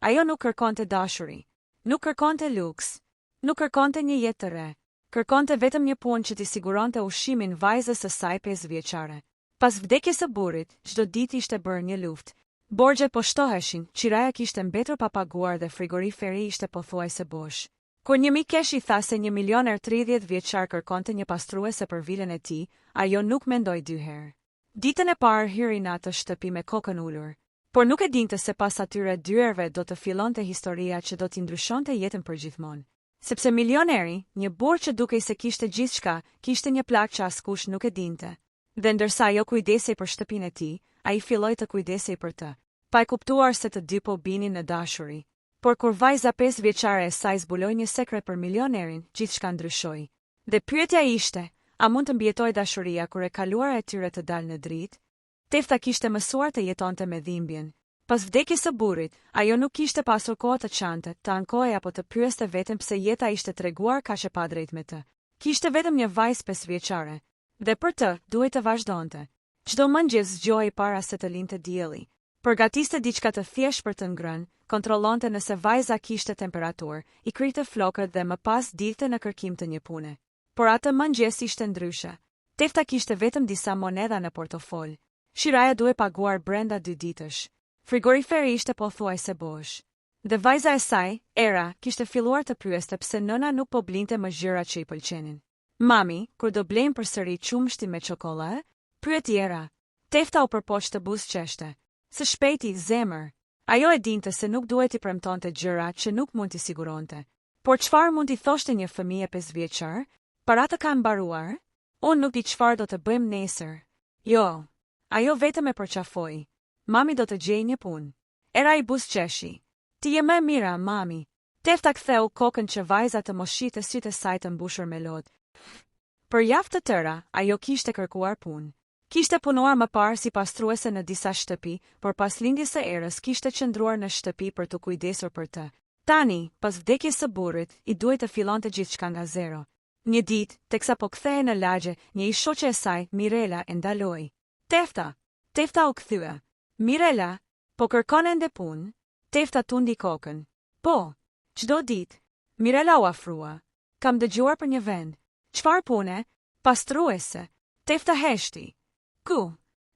Ajo nuk kërkonte dashuri, nuk kërkonte luks, nuk kërkonte një jetë të re, kërkonte vetëm një punë që t'i siguronte ushqimin vajzës së saj 5 vjeçare. Pas vdekjes së burrit, çdo ditë ishte bërë një luftë. Borxhet po shtoheshin, qiraja kishte mbetur pa paguar dhe frigoriferi ishte pothuajse bosh. Kur një mikesh I tha se një milioner 30 vjeçar kërkonte një pastruese për vilën e tij, ajo nuk mendoi dy herë. Ditën e parë hyri në atë shtëpi me kokën ulur, por nuk e dinte se pas atyre dyerve do të fillonte historia që do t'i ndryshonte jetën përgjithmonë. Sepse milioneri, një burr që dukej se kishte gjithçka, kishte një plagë që askush nuk e dinte. Dhe ndërsa ajo kujdesej për shtëpinë e tij, ai filloi të kujdesej për të. Pa e kuptuar se të dy po binin në dashuri. Por kur vajza 5 vjeçare e saj zbuloi një sekret për milionerin, gjithçka ndryshoi. Dhe pyetja ishte, a mund të mbijetojë dashuria kur e kaluara e tyre të dalë në dritë? Tefta kishte mësuar të jetonte me dhimbjen. Pas vdekjes së burrit, ajo nuk kishte pasur kohë të çante, të ankohej apo të pyeste veten pse jeta ishte treguar kaq e padrejtë me të. Kishte vetëm një vajzë 5 vjeçare, dhe për të duhej të vazhdonte. Çdo mëngjes zgjohej para se të linte dielli. Përgatiste diçka të thjeshtë për të ngrënë, kontrollonte nëse vajza kishte temperaturë, I krite flokët dhe më pas dilte në kërkim të një pune. Por atë mëngjes ishte ndryshe. Tefta kishte vetëm disa monedha në portofol. Shiraja duhej paguar brenda 2 ditësh. Frigoriferi ishte pothuajse bosh. Dhe vajza e saj, Era, kishte filluar të pyeste pse nëna nuk po blinte më gjërat që I pëlqenin. Mami, kur do blejmë përsëri qumshti me çokoladë? Pyeti Era. Tefta u përpoq të buzëqeshte. Së shpejti, zemër. Ajo e dinte se nuk duhet I premtonte gjëra që nuk mund t'i siguronte. Por çfarë mund t'i thoshte një fëmijë 5 vjeçar? Paratë kanë mbaruar? Unë nuk di çfarë do të bëjmë nesër. Jo. Ajo vetëm e përqafoi. Mami do të gjejë një punë. Era I buzëqeshi. Ti je më e mira, mami. Tefta ktheu kokën që vajza të moshite sytë e saj të mbushur me lodë. Për javë të tëra, ajo kishte kërkuar punë. Kishte punuar më parë si pastruese në disa shtëpi, por pas lindjes së Erës kishte qëndruar në shtëpi për të kujdesur për të. Tani, pas vdekjes së burrit, I duhej të fillonte gjithçka nga zero. Një ditë, teksa po kthehej në lagje, një I shoqe e saj, Mirela, e ndaloi. Tefta u kthye. Mirela, po kërkon ende punë? Tefta tundi kokën. Po, çdo ditë. Mirela u afrua. Kam dëgjuar për një vend. Çfarë pune? Pastruese. Tefta heshti. Ku?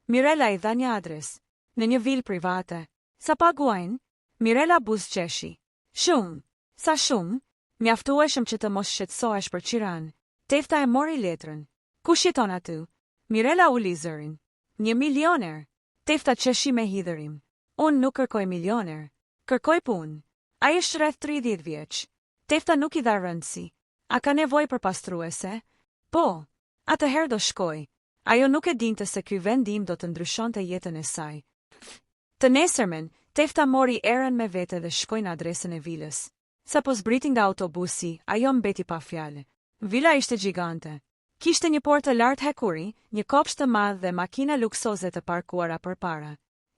Mirela I dha një adres. Në një vilë private. Sa paguajnë? Mirela buzëqeshi. Shumë. Sa shumë? Mjaftueshëm që të mos shqetësohesh për qiran. Tefta e mori letrën. Kush jeton aty? Mirela uli zërin. 1 milioner. Tefta qeshi me hidhërim. Unë nuk kërkoj milioner. Kërkoj punë. Ai është rreth 30 vjeç. Tefta nuk I dha rëndësi. A ka nevojë për pastruese? Po. Atëherë do shkoj. Ajo nuk e dinte se ky vendim do të ndryshonte jetën e saj. Të nesërmen, Tefta mori Erën me vete dhe shkoi në adresën e vilës. Sa po zbriti nga autobusi, ajo mbeti pa fjalë. Vila ishte gjigante. Kishte një portë të lartë hekuri, një kopsht të madh dhe makina luksoze të parkuara përpara.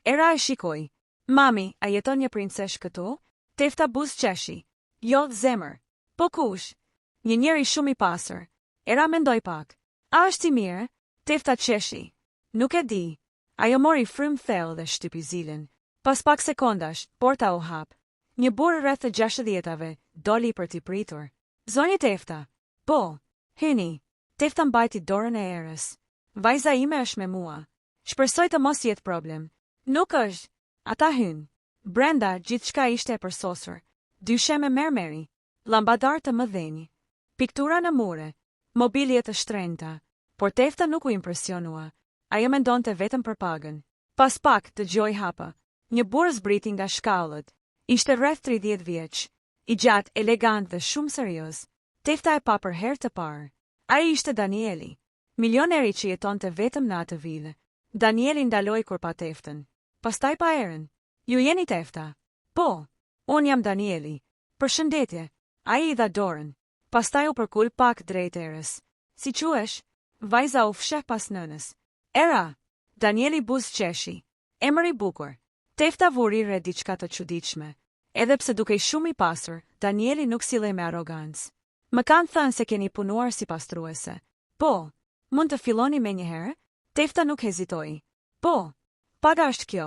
Era e shikoi. Mami, a jeton një princesh këtu? Tefta buzëqeshi. Jo, zemër. Po kush? Një njeri shumë I pasur. Era mendoi pak. A është I mirë? Tefta qeshi. Nuk e di. Ajo mori frymë thellë dhe shtypi zilën. Pas pak sekondash, porta u hap. Një burr rreth të 60-tave doli për t'i pritur. Zonjë Tefta. Po. Hyni. Tefta mbajti dorën e Erës. Vajza ime është me mua. Shpresoj të mos jetë problem. Nuk është. Ata hynë. Brenda gjithçka ishte e përsosur. Dyshe me mermeri. Lambadar të mëdhenj. Piktura në mure. Mobilje të shtrenjta. Por Tefta nuk u impresionua. Ajo mendonte vetëm për pagën. Pas pak dëgjoi hapa. Një burr zbriti nga shkallët. Ishte rreth 30 vjeç. I gjatë, elegant dhe shumë serioz. Tefta e pa për herë të parë. Ai ishte Danieli, milioneri që jetonte vetëm në atë vilë. Danieli ndaloi kur pa Teftën. Pastaj pa Erën. Ju jeni Tefta? Po. Unë jam Danieli. Përshëndetje. Ai I dha dorën. Pastaj u përkul pak drejt Erës. Si quhesh? Vajza u fsheh pas nënës. Era. Danieli buzëqeshi. Emër I bukur. Tefta vuri re diçka të çuditshme. Edhe pse dukej shumë I pasur, Danieli nuk sillej me arrogancë. Më kanë thënë se keni punuar si pastruese. Po. Mund të filloni menjëherë? Tefta nuk hezitoi. Po. Paga është kjo.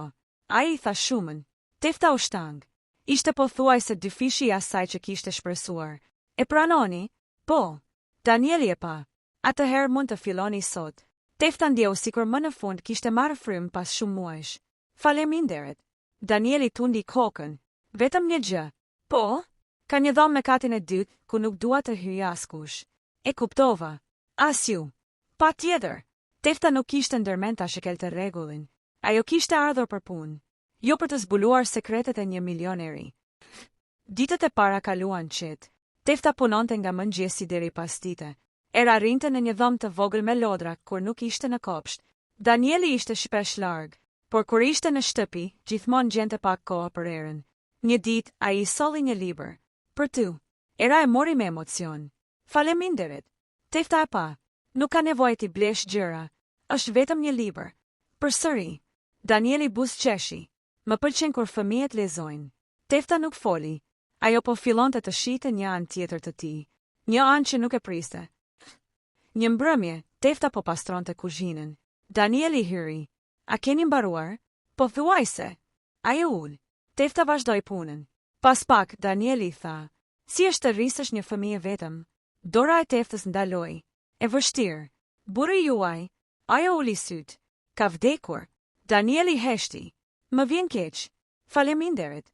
Ai I tha shumën. Tefta u shtang. Ishte pothuajse dyfishi i asaj që kishte shpresuar. E pranoni? Po. Danieli e pa. Atëherë mund të filloni sot. Tefta ndjeu sikur më në fund kishte marrë frym pas shumë muajsh. Faleminderit. Danieli tundi kokën. Vetëm një gjë. Po? Ka një dhomë me katin e dytë, ku nuk dua të hyjë askush. E kuptova. As ju. Pa tjetër. Tefta nuk kishte ndërmend ta shikelte rregullin. Ajo kishte ardhur për punë. Jo për të zbuluar sekretet e 1 milioneri. Ditët e para kaluan qetë. Tefta punonte nga mëngjesi deri pas dite. Era rinte në një dhomë të vogël me lodra, kur nuk ishte në kopsht. Danieli ishte shpesh larg, por kur ishte në shtëpi, gjithmonë gjente pak kohë për erën. Një ditë ai i solli një libër. Për ty. Era e mori me emocion. Faleminderit. Tefta e pa. Nuk ka nevojë ti blesh gjëra. Është vetëm një libër. Përsëri. Danieli buzëqeshi. Më pëlqen kur fëmijët lexojnë. Tefta nuk foli. Ajo po fillonte të shite një anë tjetër të tij. Një anë që nuk e priste. Një mbrëmje, Tefta po pastronte kuzhinën. Danieli hyri. A keni mbaruar? Po thuajse. Ajo ul. Tefta vazhdoi punën. Pas pak, Danieli tha. Si është të rrisësh një fëmijë vetëm? Dora e Teftës ndaloi. E vështirë. Burri juaj. Ajo uli syt. Ka vdekur. Danieli heshti. Më vjen keq. Faleminderit.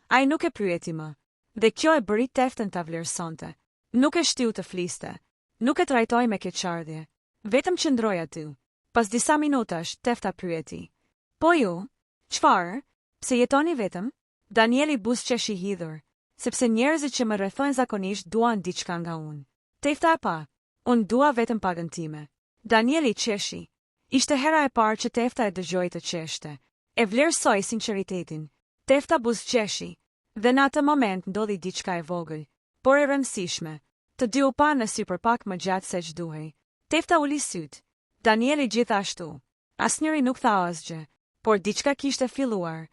Ai nuk e pyeti më. Dhe kjo e bëri Teftën ta vlerësonte. Nuk e shtiu të fliste. Nuk e trajtoi me keqardhje. Vetëm qëndroi aty. Pas disa minutash, Tefta pyeti. Po ju? Çfarë? Pse jetoni vetëm? Danieli buzëqeshi hidhur. Sepse njerëzit që më rrethojnë zakonisht duan diçka nga unë. Tefta e pa. Unë dua vetëm pagën time. Danieli qeshi. Ishte hera e parë që Tefta e dëgjoi të qeshte. E vlerësoi sinqeritetin. Tefta buzëqeshi. Dhe në atë moment ndodhi diçka e vogël, por e rëndësishme. Të dy u pa në sy për pak më gjatë se ç'duhej. Tefta uli syt. Danieli gjithashtu. Asnjëri nuk tha asgjë, por diçka kishte filluar.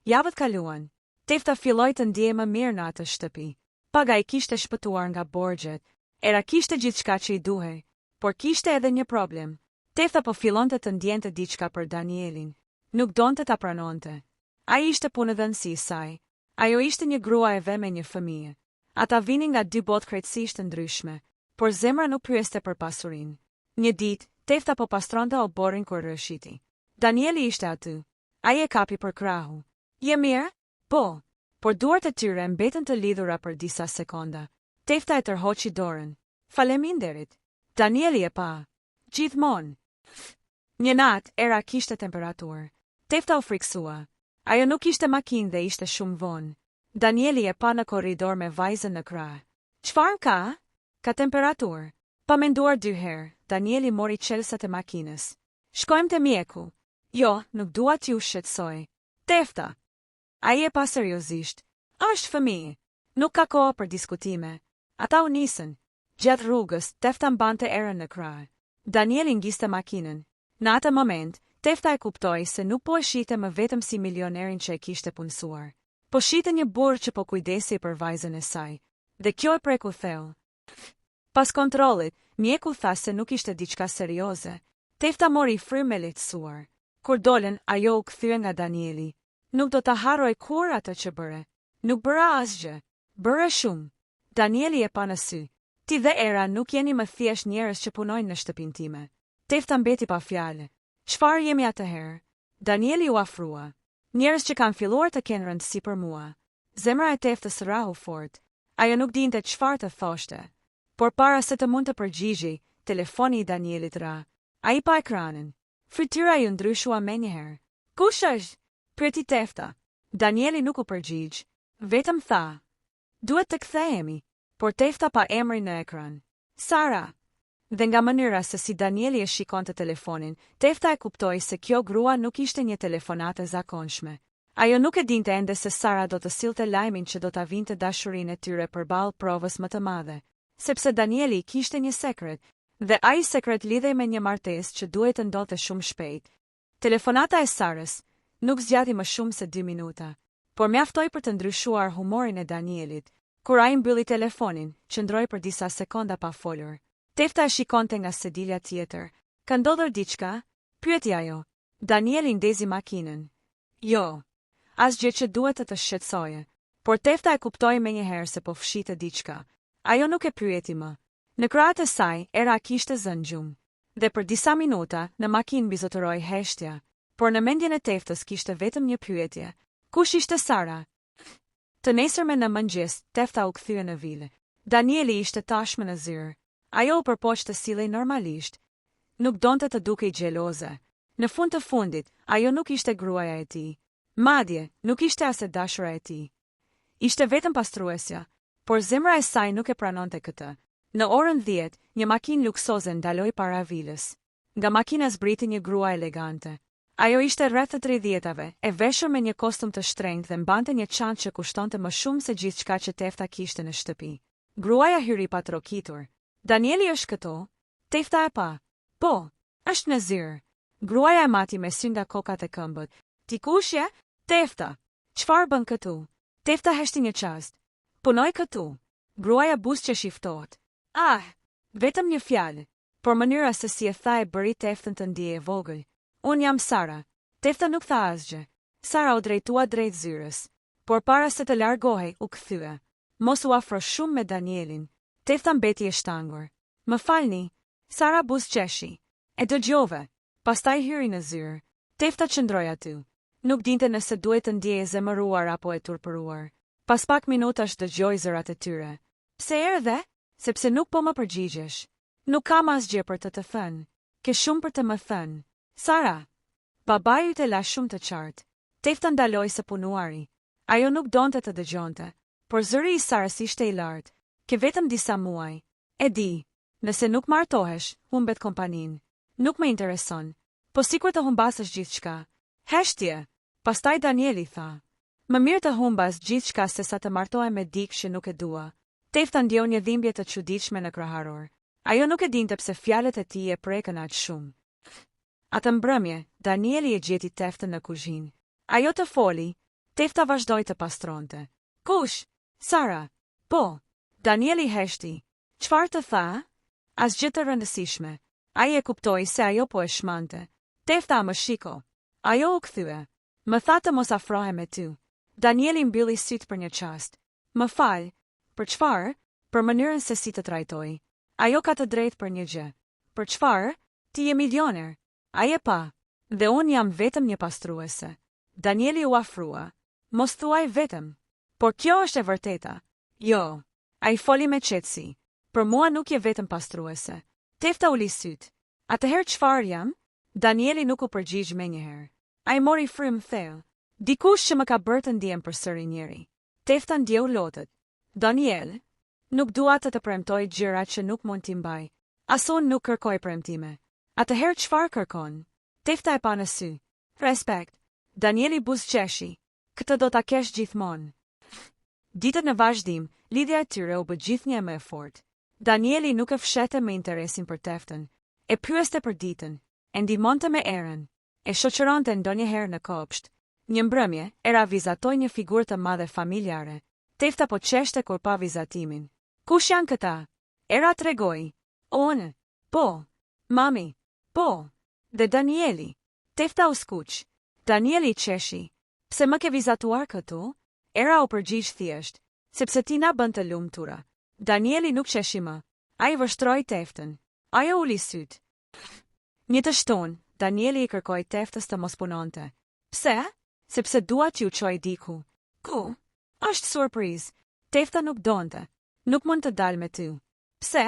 Javët kaluan. Tefta filloi të ndjehej më mirë në atë shtëpi. Paga i kishte shpëtuar nga borxhet. Era kishte gjithçka që i duhej, por kishte edhe një problem. Tefta po fillonte të ndjente diçka për Danielin. Nuk donte ta pranonte. Ai ishte punëdhënësi i saj. Ajo ishte një grua e ve me një fëmijë. Ata vinin nga 2 botë krejtësisht të ndryshme, por zemra nuk pyeste për pasurinë. Një ditë, Tefta po pastronte oborrin kur rëshiti. Danieli ishte aty. Ai e kapi për krahu. Je mirë? Po. Por duart e tyre mbetën të lidhura për disa sekonda. Tefta e tërhoqi dorën. Faleminderit. Danieli e pa. Gjithmonë. Një natë, era kishte temperaturë. Tefta u friksua. Ajo nuk ishte makinë dhe ishte shumë vonë. Danieli e pa në korridor me vajzën në krah. Çfarë ka? Ka temperaturë. Pa menduar 2 herë, Danieli mori çelësat e makinës. Shkojmë te mjeku. Jo, nuk dua t'ju shqetësoj. Tefta. Ai e pa seriozisht. Është fëmijë. Nuk ka kohë për diskutime. Ata u nisën. Gjatë rrugës, Tefta mbante erën në krah. Danieli ngiste makinën. Në atë moment, Tefta e kuptoi se nuk po e shite më vetëm si milionerin që e kishte punësuar. Po shite një burr që po kujdesi për vajzën e saj. Dhe kjo e preku thellë. Pas kontrollit, mjeku tha se nuk ishte diçka serioze. Tefta mori frymë me lehtësuar. Kur dolën, ajo u kthye nga Danieli. Nuk do ta harroj kur atë që bëre. Nuk bëra asgjë. Bëre shumë. Danieli e pa në sy. Ti dhe Era nuk jeni më thjesht njerëz që punojnë në shtëpinë time. Tefta mbeti pa fjalë. Çfarë jemi atëherë? Danieli u afrua. Njerëz që kanë filluar të kenë rëndësi për mua. Zemra e Teftës rrahu fort. Ajo nuk dinte çfarë të thoshte. Por para se të mund të përgjigjej, telefoni i Danielit ra. Ai pa ekranin. Fytyra ju ndryshua menjëherë. Kush është? Pyeti Tefta. Danieli nuk u përgjigj. Vetëm tha. Duhet të kthehemi. Por Tefta pa emrin në ekran. Sara. Dhe nga mënyra se si Danieli e shikonte telefonin, Tefta e kuptoi se kjo grua nuk ishte një telefonate zakonshme. Ajo nuk e dinte ende se Sara do të sillte lajmin që do ta vinte dashurinë e tyre përballë provës më të madhe, sepse Danieli kishte një sekret, dhe ai sekret lidhej me një martesë që duhet të ndodhte shumë shpejt. Telefonata e Sarës nuk zgjati më shumë se 2 minuta, por mjaftoi për të ndryshuar humorin e Danielit. Kur ai mbylli telefonin, qëndroi për disa sekonda pa folur. Tefta e shikonte nga sedilja tjetër. Ka ndodhur diçka? Pyeti ajo. Danieli ndezi makinën. Jo. asgjë që duhet të shqetësoje. Por Tefta e kuptoi menjëherë se po fshite diçka. Ajo nuk e pyeti më. Në krahët e saj, Era kishte zënë gjumë. Dhe për disa minuta, në makinë bizotëroi heshtja, por në mendjen e Teftës kishte vetëm një pyetje. Kush ishte Sara? Të nesërme në mëngjes, Tefta u kthye në vile. Danieli ishte tashmë në zyrë. Ajo u përpoq të sillej normalisht. Nuk donte të dukej xheloze. Në fund të fundit, ajo nuk ishte gruaja e tij. Madje, nuk ishte as e dashura e tij. Ishte vetëm pastruesja, por zemra e saj nuk e pranonte këtë. Në orën 10, një makinë luksoze ndaloi para vilës. Nga makina zbriti një grua elegante. Ajo ishte rreth të 30-tave, e veshur me një kostum të shtrenjtë dhe mbante një çantë që kushtonte më shumë se gjithçka që Tefta kishte në shtëpi. Gruaja hyri pa trokitur. Danieli është këtu? Tefta e pa. Po, është në zyrë. Gruaja e mati me sy nga kokat e këmbët. Ti kush je? Tefta. Çfarë bën këtu? Tefta heshti një çast. Punoj këtu. Gruaja buzë që shiftohet. Vetëm një fjalë, por mënyra se si e tha e bëri Teftën të ndjejë e vogël. Unë jam Sara. Tefta nuk tha asgjë. Sara u drejtua drejt zyrës, por para se të largohej u kthye. Mos u afro shumë me Danielin. Tefta mbeti e shtangur. Më falni, Sara buzëqeshi. E dëgjove. Pastaj hyri në zyrë. Tefta qëndroi aty. Nuk dinte nëse duhet të ndjejë zemëruar apo e turpëruar. Pas pak minutash dëgjoi zërat e tyre. Pse erdhe? Sepse nuk po më përgjigjesh. Nuk kam asgjë për të thënë. Ke shumë për të më thënë. Sara. Babai yt e la shumë të qartë. Tefta ndaloi së punuari. Ajo nuk donte të dëgjonte, por zëri i Sarës ishte i lartë. Ke vetëm disa muaj. E di, nëse nuk martohesh, humbet kompaninë. Nuk më intereson. Po sikur të humbasësh gjithçka. Heshtje. Pastaj Danieli tha. Më mirë të humbas gjithçka se sa të martohem me dikë që nuk e dua. Tefta ndjeu një dhimbje të çuditshme në kraharor. Ajo nuk e dinte pse fjalët e tij e prekën aq shumë. Atë mbrëmje, Danieli e gjeti Teftën në kuzhinë. Ajo të foli, Tefta vazhdoi të pastronte. Kush? Sara. Po. Danieli heshti. Çfarë të tha? Asgjë të rëndësishme. Ai e kuptoi se ajo po e shmante. Tefta më shiko. Ajo u kthye. Më tha të mos afrohem me ty. Danieli mbylli syt për një çast. Më fal. Për çfarë? Për mënyrën se si të trajtoj. Ajo ka të drejtë për një gjë. Për çfarë? Ti je milioner. Ai e pa. Dhe unë jam vetëm një pastruese. Danieli u afrua. Mos thuaj vetëm. Por kjo është e vërteta. Jo. Ai foli me qetësi. Për mua nuk je vetëm pastruese. Tefta uli syt. Atëherë çfarë jam? Danieli nuk u përgjigj menjëherë. Ai mori frym thellë. Dikush që më ka bërë të ndiem përsëri njëri. Tefta ndjeu lotët. Daniel, nuk dua të premtoj gjëra që nuk mund t'i mbaj. As unë nuk kërkoj premtime. Atëherë çfarë kërkon? Tefta e pa në sy. Respekt. Danieli buzëqeshi. Këtë do ta kesh gjithmonë. Ditët në vazhdim, lidhja e tyre u bë gjithnjë më e fortë. Danieli nuk e fshete me interesin për Teftën. E pyeste për ditën, e ndihmonte me Erën, e shoqëronte ndonjëherë në kopsht. Një mbrëmje, Era vizatoi një figurë të madhe familjare. Tefta po qeshte kur pa vizatimin. Kush janë këta? Era tregoi. Unë. Po. Mami. Po. Dhe Danieli. Tefta u skuq. Danieli qeshi. Pse më ke vizatuar këtu? Era u përgjigj thjesht. Sepse ti na bën të lumtura. Danieli nuk qeshi më. Ai vështroi Teftën. Ajo uli syt. Një të shtunë, Danieli i kërkoi Teftës të mos punonte. Pse? Sepse dua t'ju çoj diku. Ku? Është surprizë. Tefta nuk donte. Nuk mund të dalë me ty. Pse?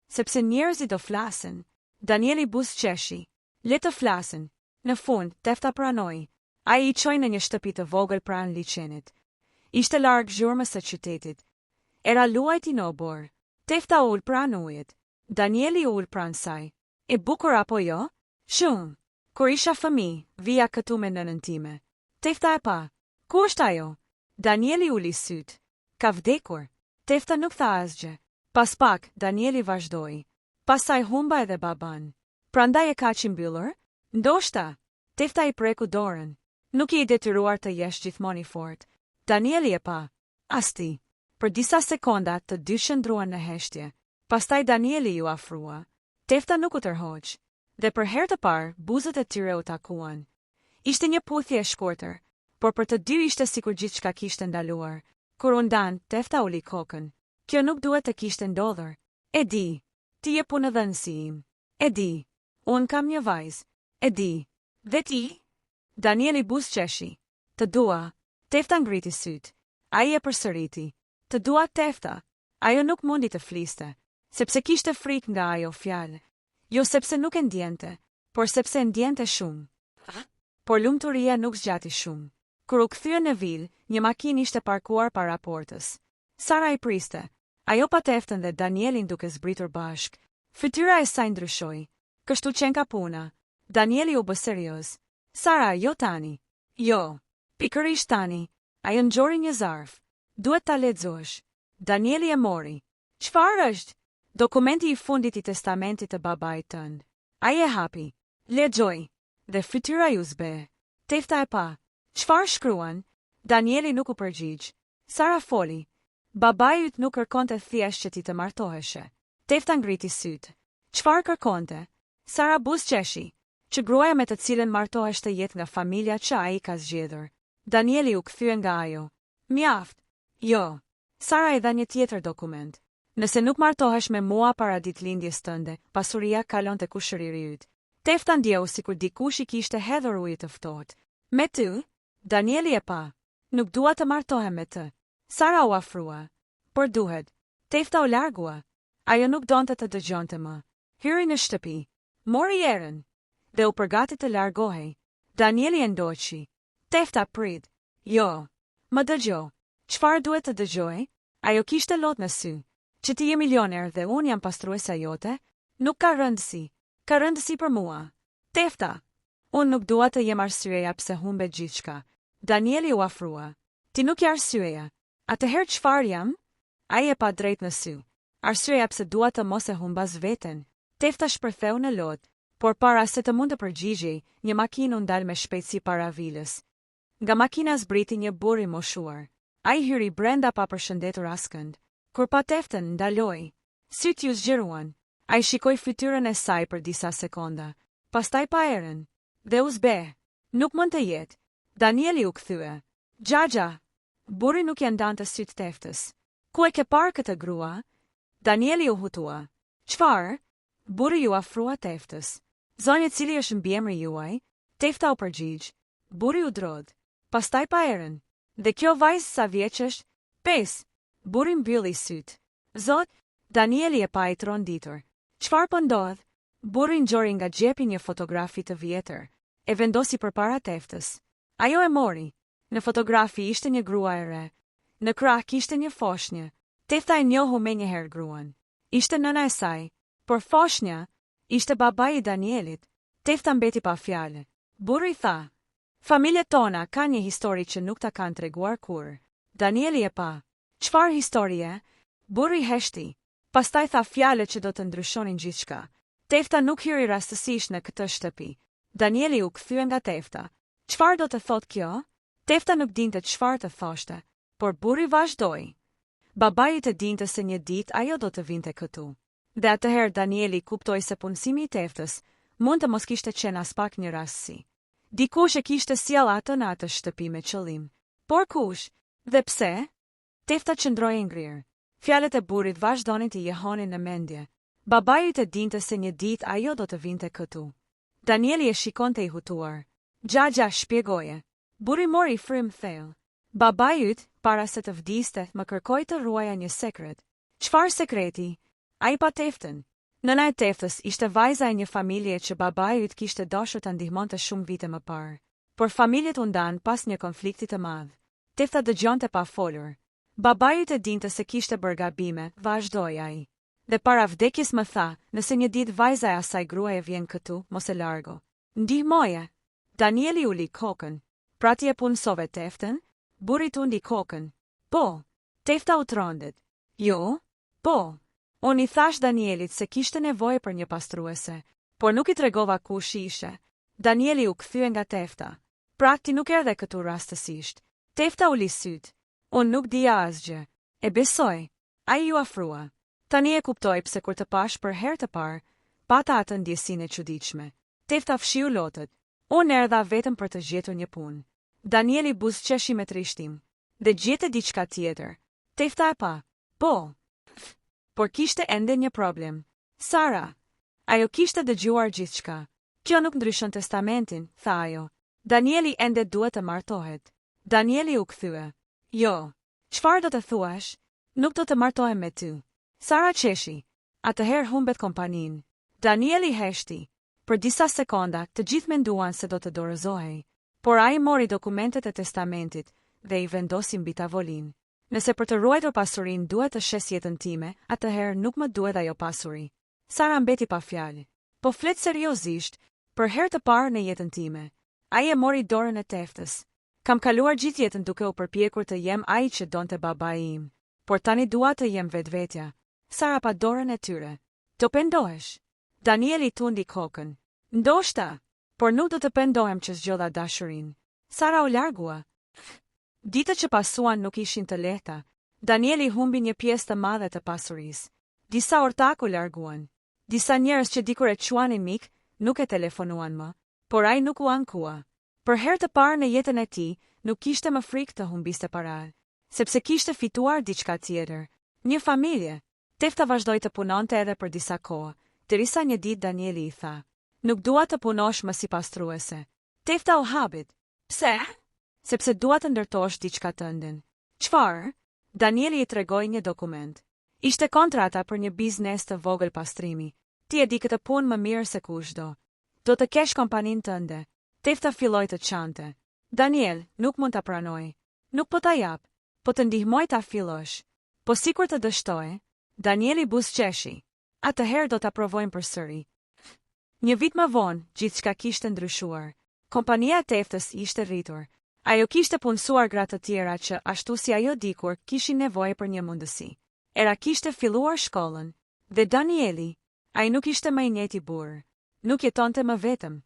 Sepse njerëzit do flasin. Danieli buzëqeshi. Le të flasin. Në fund, Tefta pranoi. Ai i çoi në një shtëpi të vogël pranë liçenit. Ishte larg zhurmës së qytetit. Era luajti në obor. Tefta ul pranë ujit. Danieli ul pranë saj. E bukur apo jo? Shumë. Kur isha fëmijë, vija këtu me nënën time. Tefta e pa. Ku është ajo? Danieli uli syt. Ka vdekur. Tefta nuk tha asgjë. Pas pak, Danieli vazhdoi. Pastaj humba edhe baban. Prandaj e ka mbyllur? Ndoshta. Tefta i preku dorën. Nuk i detyruar të jesh gjithmonë i fortë. Danieli e pa. As ti. Për disa sekonda të dy shndruan në heshtje. Pastaj Danieli ju afrua. Tefta nuk u tërhoq. Dhe për herë të parë, buzët e tyre u takuan. Ishte një puthje e shkurtër, por për të dy ishte sikur gjithçka kishte ndaluar. Kur u ndan, Tefta uli kokën. Kjo nuk duhet të kishte ndodhur. E di, ti je punëdhënësi im. E di, unë kam një vajzë. E di. Dhe ti? Danieli buzëqeshi. Të dua. Tefta ngriti syt. Ai e përsëriti. Të dua Tefta. Ajo nuk mundi të fliste, sepse kishte frikë nga ajo fjalë. Jo sepse nuk e ndjente, por sepse ndjente shumë. Por lumturia nuk zgjati shumë. Kur u kthye në vil, një makinë ishte parkuar para portës. Sara i priste. Ajo pa Teftën dhe Danielin duke zbritur bashk. Fytyra e saj ndryshoi. Kështu qen ka puna. Danieli u bë serioz. Sara, jo tani. Jo. Pikërisht tani. Ajo nxori një zarf. Duhet ta lexosh. Danieli e mori. Çfarë është? Dokumenti i fundit i testamentit të babait tënd. Ai e hapi. Lexoi. Dhe fytyra ju zbe. Tefta e pa. Çfarë shkruan? Danieli nuk u përgjigj. Sara foli. Babai yt nuk kërkonte thjesht që ti të martoheshe. Tefta ngriti syt. Çfarë kërkonte? Sara buzëqeshi. Që gruaja me të cilën martohesh të jetë nga familja që ai ka zgjedhur. Danieli u kthye nga ajo. Mjaft. Jo. Sara i dha një tjetër dokument. Nëse nuk martohesh me mua para ditëlindjes tënde, pasuria kalon te kushëriri yt. Tefta ndjeu sikur dikush i kishte hedhur ujë të ftohtë. Me ty? Danieli e pa. Nuk dua të martohem me të. Sara u afrua. Por duhet. Tefta u largua. Ajo nuk donte të dëgjonte më. Hyri në shtëpi. Mori erën. Dhe u përgati të largohej. Danieli e ndoqi. Tefta prit. Jo. Më dëgjo. Çfarë duhet të dëgjoj? Ajo kishte lot në sy. Që ti je milioner dhe unë jam pastruesa jote? Nuk ka rëndësi. Ka rëndësi për mua. Tefta. Unë nuk dua të jem arsyeja pse humbe gjithçka. Danieli u afrua. Ti nuk je arsyeja. Atëherë çfarë jam? Ai e pa drejt në sy. Arsyeja pse dua të mos e humbas veten. Tefta shpërtheu në lot, por para se të mund të përgjigjej, një makinë u ndal me shpejtësi para vilës. Nga makina zbriti një burr i moshuar. Ai hyri brenda pa përshëndetur askënd. Kur pa Teftën, ndaloi. Syt ju zgjeruan. Ai shikoi fytyrën e saj për disa sekonda. Pastaj pa erën. Dhe u zbe. Nuk mund të jetë. Danieli u kthye. Xhaxha. Burri nuk ja ndante syt Teftës. Ku e ke parë këtë grua? Danieli u hutua. Çfarë? Burri ju afrua Teftës. Zonjë, cili është mbiemri juaj? Tefta u përgjigj. Burri u drodh. Pastaj pa erën. Dhe kjo vajzë sa vjeç është? 5. Burri mbylli syt. Zot, Danieli e pa i tronditur. Çfarë po ndodh? Burri nxori nga xhepi një fotografi të vjetër. E vendosi përpara Teftës. Ajo e mori. Në fotografi ishte një grua e re. Në krah kishte një foshnjë. Tefta e njohu menjëherë gruan. Ishte nëna e saj, por foshnja ishte babai i Danielit. Tefta mbeti pa fjalë. Burri tha: familjet tona kanë një histori që nuk ta kanë treguar kur. Danieli e pa. Çfarë historie? Burri heshti. Pastaj tha fjalë që do të ndryshonin gjithçka. Tefta nuk hyri rastësisht në këtë shtëpi. Danieli u kthye nga Tefta. Çfarë do të thotë kjo? Tefta nuk dinte çfarë të thoshte, por burri vazhdoi. Babai të dinte se një ditë ajo do të vinte këtu. Dhe atëherë Danieli kuptoi se punësimi i Teftës mund të mos kishte qenë as pak një rastësi. Dikush e kishte sjell atë në atë shtëpi me qëllim. Por kush? Dhe pse? Tefta qëndroi e ngrirë. Fjalët e burrit vazhdonin të jehonin në mendje. Babai të dinte se një ditë ajo do të vinte këtu. Danieli e shikonte i hutuar. Xhaxha, shpjegoje. Burri mori frym thellë. Babai yt, para se të vdiste, më kërkoi të ruaja një sekret. Çfarë sekreti? Ai pa Teftën. Nëna e Teftës ishte vajza e një familje që babai yt kishte dashur ta ndihmonte shumë vite më parë. Por familjet u ndan pas një konflikti të madh. Tefta dëgjonte pa folur. Babai yt e dinte se kishte bërë gabime, vazhdoi ai. Dhe para vdekjes më tha, nëse një ditë vajza e asaj gruaje vjen këtu, mos e largo. Ndihmoje. Danieli uli kokën. Pra ti e punësove Teftën? Burri tundi kokën. Po. Tefta u trondet. Jo? Po. Unë i thash Danielit se kishte nevojë për një pastruese, por nuk i tregova kush ishe. Danieli u kthye nga Tefta. Pra ti nuk erdhe këtu rastësisht. Tefta uli syt. Unë nuk dija asgjë. E besoj. Ai ju afrua. Tani e kuptoj pse kur të pash për herë të parë, pata atë ndjesinë e çuditshme. Tefta fshiu lotët. Unë erdha vetëm për të gjetur një punë. Danieli buzëqeshi me trishtim. Dhe gjete diçka tjetër. Tefta e pa. Po. Por kishte ende një problem. Sara. Ajo kishte dëgjuar gjithçka. Kjo nuk ndryshon testamentin, tha ajo. Danieli ende duhet të martohet. Danieli u kthye. Jo. Çfarë do të thuash? Nuk do të martohem me ty. Sara qeshi. Atëherë humbet kompanin. Danieli heshti. Për disa sekonda, të gjithë menduan se do të dorëzohej. Por ai mori dokumentet e testamentit dhe i vendosi mbi tavolinë. Nëse për të ruajtur pasurinë duhet të shes jetën time, atëherë nuk më duhet ajo pasuri. Sara mbeti pa fjalë. Po flet seriozisht, për herë të parë në jetën time. Ai e mori dorën e teftës. Kam kaluar gjithë jetën duke u përpjekur të jem ai që donte babai im, por tani dua të jem vetvetja. Sara pa dorën e tyre. Do pendohesh? Danieli tundi kokën. Ndoshta, por nuk do të pendohem që zgjodha dashurinë. Sara u largua. Ditët që pasuan nuk ishin të lehta. Danieli humbi një pjesë të madhe të pasurisë. Disa ortak u larguan. Disa njerëz që dikur e quanin mik, nuk e telefonuan më, por ai nuk u ankua. Për herë të parë në jetën e tij, nuk kishte më frikë të humbiste para, sepse kishte fituar diçka tjetër, një familje. Tefta vazhdoi të punonte edhe për disa kohë, derisa një ditë Danieli i tha: "Nuk dua të punosh më si pastruese." Tefta u habit. "Pse?" "Sepse dua të ndërtosh diçka tënden." "Çfarë?" Danieli i tregoi një dokument. Ishte kontrata për një biznes të vogël pastrimi. "Ti e di këtë punë më mirë se kushdo. Do të kesh kompaninë tënde." Tefta filloi të çante. "Daniel, nuk mund ta pranoj. Nuk po ta jap, po të ndihmoj ta fillosh." "Po sikur të dështoj." Danieli buzëqeshi. "Atëherë do ta provojmë përsëri." Një vit më vonë, gjithçka kishte ndryshuar. Kompania e teftës ishte rritur. Ajo kishte punësuar gra të tjera që, ashtu si ajo dikur, kishin nevojë për një mundësi. Era kishte filluar shkollën. Dhe Danieli, ai nuk ishte më i njëjti burr. Nuk jetonte më vetëm.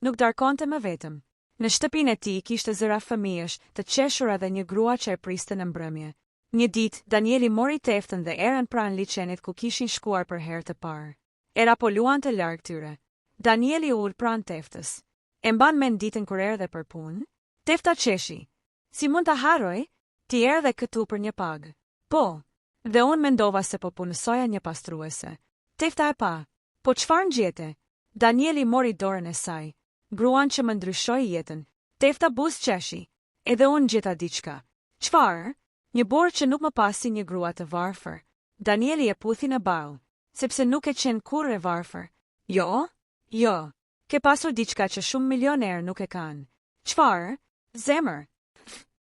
Nuk darkonte më vetëm. Në shtëpinë e tij kishte zëra fëmijësh, të qeshura dhe një grua që e priste në mbrëmje. Një ditë, Danieli mori teftën dhe erën pranë liçenit ku kishin shkuar për herë të parë. Era po luante larg tyre. Danieli u ul pranë teftës. "E mban mend ditën kur erdhe për punë?" Tefta qeshi. "Si mund ta harroj? Ti erdhe këtu për një pagë." "Po. Dhe unë mendova se po punësoja një pastruese." Tefta e pa. "Po çfarë ngjete?" Danieli mori dorën e saj. "Gruan që më ndryshoi jetën." Tefta buzëqeshi. "Edhe unë gjeta diçka." "Çfarë?" "Një burr që nuk më pasi një grua të varfër." Danieli e puthi në ball. "Sepse nuk e qenë kurrë e varfër." "Jo? Jo. Ke pasur diçka që shumë milionerë nuk e kanë." "Çfarë?" "Zemër."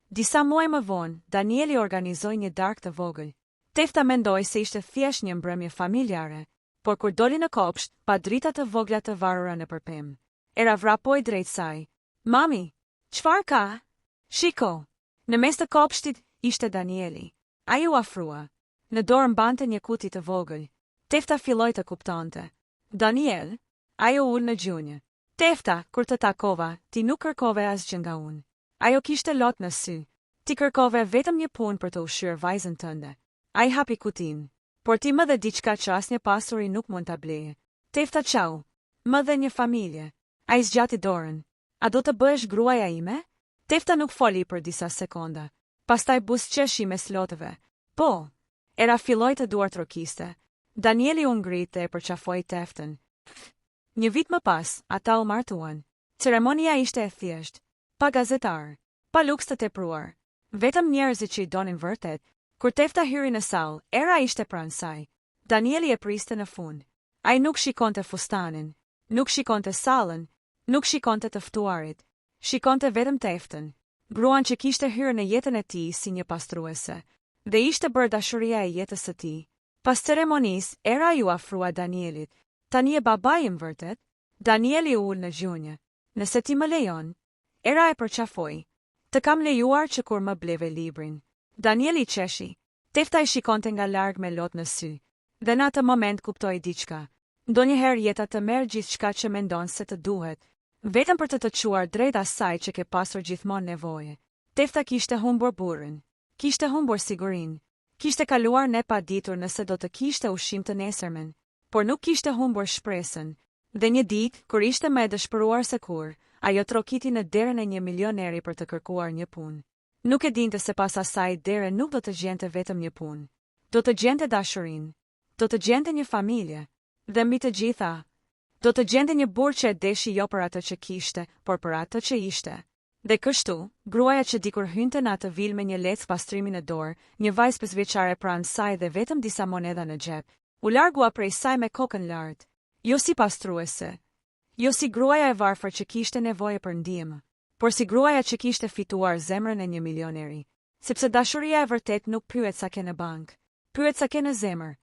Disa muaj më vonë, Danieli organizoi një darkë të vogël. Tefta mendoi se ishte thjesht një mbrëmje familjare, por kur doli në kopsht, pa drita të vogla të varura në përpem. Era vrapoi drejt saj. "Mami, çfarë ka?" "Shiko." Në mes të kopshtit ishte Danieli. Ai u afrua. Në dorë mbante një kuti të vogël. Tefta filloi të kuptonte. "Daniel?" Ai u ul në gjunjë. "Tefta, kur të takova, ti nuk kërkove asgjë nga unë." Ajo kishte lot në sy. "Ti kërkove vetëm një punë për të ushqyer vajzën tënde." Ai hapi kutin. "Por ti më dhe diçka që asnjë pasuri nuk mund ta blejë." "Tefta çau. Më dhe një familje." Ai zgjati dorën. "A do të bëhesh gruaja ime?" Tefta nuk foli për disa sekonda. Pastaj buzëqeshi me slotëve. "Po." Era filloi të duart rokiste. Danieli u ngrit dhe e përqafoi teftën. Një vit më pas, ata u martuan. Ceremonia ishte e thjeshtë, pa gazetar, pa luks të tepruar. Vetëm njerëzit që i donin vërtet. Kur Tefta hyri në sallë, era ishte pranë saj. Danieli e priste në fund. Ai nuk shikonte fustanin, nuk shikonte sallën, nuk shikonte të ftuarit. Shikonte vetëm Teftën, gruan që kishte hyrë në jetën e tij si një pastruese, dhe ishte bërë dashuria e jetës së tij. Pas ceremonisë, era ju afrua Danielit. "Tani e babai im vërtet?" Danieli u ul në gjunjë. "Nëse ti më lejon." Era e përqafoi. "Të kam lejuar që kur më bleve librin." Danieli qeshi. Tefta i shikonte nga larg me lot në sy. Dhe në atë moment kuptoi diçka. Ndonjëherë jeta të merr gjithçka që mendon se të duhet, vetëm për të çuar drejt asaj që ke pasur gjithmonë nevojë. Tefta kishte humbur burrin, kishte humbur sigurinë, kishte kaluar ne pa ditur nëse do të kishte ushqim të nesërmen, por nuk kishte humbur shpresën. Dhe një ditë, kur ishte më e dëshpëruar se kur, Ajo trokiti në derën e një milioneri për të kërkuar një punë. Nuk e dinte se pas asaj dere nuk do të gjente vetëm një punë. Do të gjente dashurinë, do të gjente një familje, dhe mbi të gjitha, do të gjente një burr që e deshi jo për atë që kishte, por për atë që ishte. Dhe kështu, gruaja që dikur hynte në atë vil me një lec pastrimi në dorë, një vajzë 5 vjeçare pranë saj dhe vetëm disa monedha në xhep, u largua prej saj me kokën lart, jo si pastruese, jo si gruaja e varfër që kishte nevojë për ndihmë, por si gruaja që kishte fituar zemrën e një milioneri, sepse dashuria e vërtet nuk pyet sa ke në bank, pyet sa ke në zemër.